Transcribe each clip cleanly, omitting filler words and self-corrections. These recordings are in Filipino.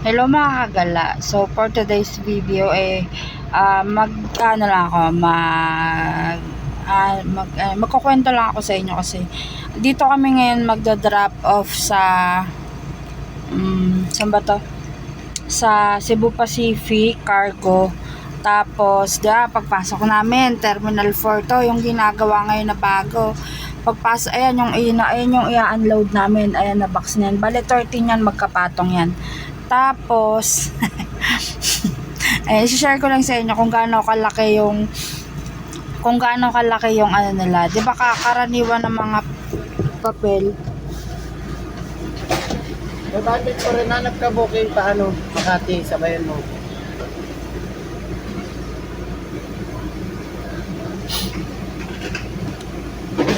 Hello mga kagala. So for today's video magkano lang ako magkukwento lang ako sa inyo kasi dito kami ngayon magda-drop off sa saan ba to? Sa Cebu Pacific Cargo. Tapos pagpasok namin Terminal 4 to, yung ginagawa ngayon na bago. Pagpasok, ayan yung i-unload namin. Ayan na box niyan. Bale 13 yan, magkapatong yan. Tapos, i-share ko lang sa inyo kung gaano kalaki yung ano nila. 'Di ba kakaraniwan ng mga papel? Bakit pa rin hanap ka booking paano Makati, sabayan mo.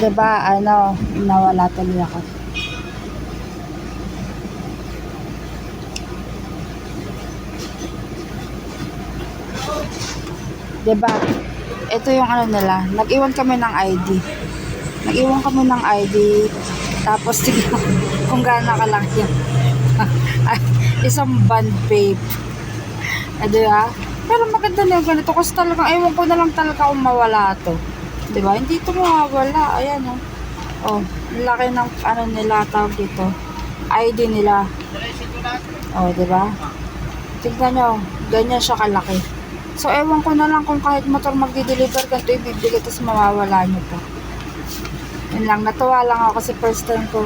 Diba, nawala tuloy ako. Diba, ito yung ano nila, nag-iwan kami ng ID, tapos tignan kung gaano kalaki yan. Isang bond paper. Diba? Pero maganda na yung ganito kasi talagang ewan ko na lang talaga kung mawala to. Diba? Hindi ito mawawala. Ayan o. Oh, laki ng ano nila, tawag dito. ID nila. Oh, diba? Tignan nyo. Ganyan siya kalaki. So, ewan ko na lang kung kahit motor magdi-deliver ganito ibibigay tapos mawawala nyo pa. Yun lang. Natuwa lang ako kasi first time ko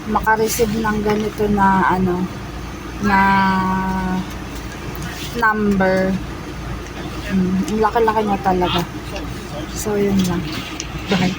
makareceive ng ganito na na number. Laki-laki niya talaga. So, yun lang. Bye.